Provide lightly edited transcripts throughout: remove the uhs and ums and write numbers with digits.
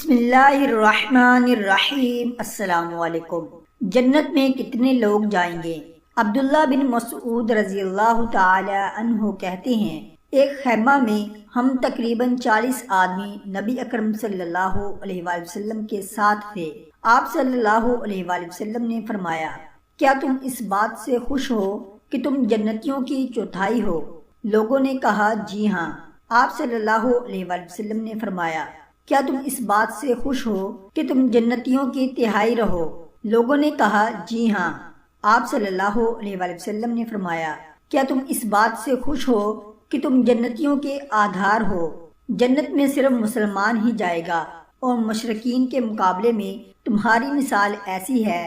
بسم اللہ الرحمن الرحیم۔ السلام علیکم۔ جنت میں کتنے لوگ جائیں گے؟ عبداللہ بن مسعود رضی اللہ تعالی عنہ کہتے ہیں، ایک خیمہ میں ہم تقریباً 40 آدمی نبی اکرم صلی اللہ علیہ وآلہ وسلم کے ساتھ تھے۔ آپ صلی اللہ علیہ وآلہ وسلم نے فرمایا، کیا تم اس بات سے خوش ہو کہ تم جنتیوں کی چوتھائی ہو؟ لوگوں نے کہا جی ہاں۔ آپ صلی اللہ علیہ وآلہ وسلم نے فرمایا، کیا تم اس بات سے خوش ہو کہ تم جنتیوں کی تہائی رہو؟ لوگوں نے کہا جی ہاں۔ آپ صلی اللہ علیہ وآلہ وسلم نے فرمایا، کیا تم اس بات سے خوش ہو کہ تم جنتیوں کے آدھار ہو؟ جنت میں صرف مسلمان ہی جائے گا، اور مشرکین کے مقابلے میں تمہاری مثال ایسی ہے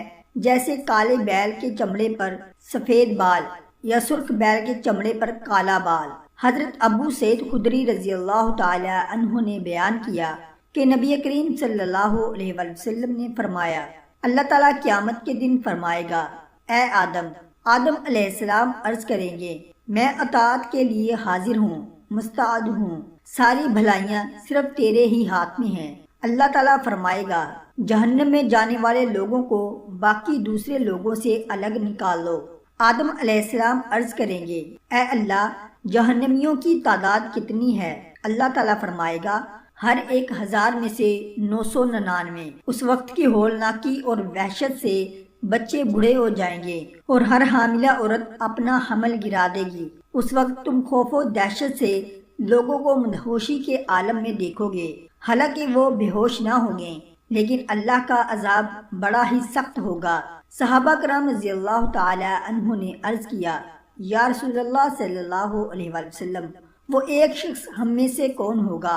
جیسے کالے بیل کے چمڑے پر سفید بال یا سرخ بیل کے چمڑے پر کالا بال۔ حضرت ابو سعید خدری رضی اللہ تعالی عنہ نے بیان کیا کہ نبی کریم صلی اللہ علیہ وآلہ وسلم نے فرمایا، اللہ تعالیٰ قیامت کے دن فرمائے گا، اے آدم۔ آدم علیہ السلام عرض کریں گے، میں اطاعت کے لیے حاضر ہوں، مستعد ہوں، ساری بھلائیاں صرف تیرے ہی ہاتھ میں ہیں۔ اللہ تعالیٰ فرمائے گا، جہنم میں جانے والے لوگوں کو باقی دوسرے لوگوں سے الگ نکال لو۔ آدم علیہ السلام عرض کریں گے، اے اللہ، جہنمیوں کی تعداد کتنی ہے؟ اللہ تعالیٰ فرمائے گا، ہر 1000 میں سے 999۔ اس وقت کی ہولناکی اور وحشت سے بچے بوڑھے ہو جائیں گے اور ہر حاملہ عورت اپنا حمل گرا دے گی۔ اس وقت تم خوف و دہشت سے لوگوں کو مدہوشی کے عالم میں دیکھو گے، حالانکہ وہ بے ہوش نہ ہوں گے، لیکن اللہ کا عذاب بڑا ہی سخت ہوگا۔ صحابہ کرام رضی اللہ تعالی عنہ نے عرض کیا، یا رسول اللہ صلی اللہ علیہ وآلہ وسلم، وہ ایک شخص ہم میں سے کون ہوگا؟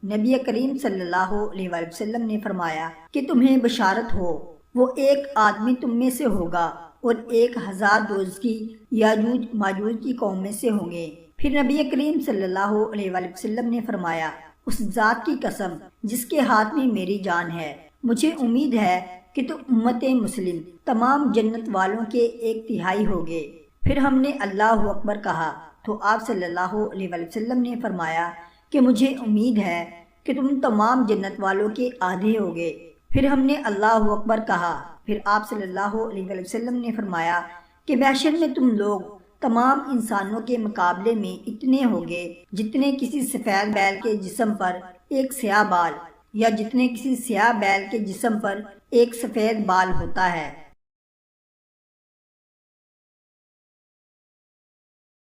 نبی کریم صلی اللہ علیہ وآلہ وسلم نے فرمایا کہ تمہیں بشارت ہو، وہ ایک آدمی تم میں سے ہوگا اور 1000 دوزخی یاجوج ماجوج کی قوم میں سے ہوں گے۔ پھر نبی کریم صلی اللہ علیہ وآلہ وسلم نے فرمایا، اس ذات کی قسم جس کے ہاتھ میں میری جان ہے، مجھے امید ہے کہ تم امت مسلم تمام جنت والوں کے 1/3 ہوگے۔ پھر ہم نے اللہ اکبر کہا تو آپ صلی اللہ علیہ وآلہ وسلم نے فرمایا کہ مجھے امید ہے کہ تم تمام جنت والوں کے آدھے ہوگے۔ پھر ہم نے اللہ اکبر کہا، پھر آپ صلی اللہ علیہ وآلہ وسلم نے فرمایا کہ محشر میں تم لوگ تمام انسانوں کے مقابلے میں اتنے ہوگے جتنے کسی سفید بیل کے جسم پر ایک سیاہ بال، یا جتنے کسی سیاہ بیل کے جسم پر ایک سفید بال ہوتا ہے۔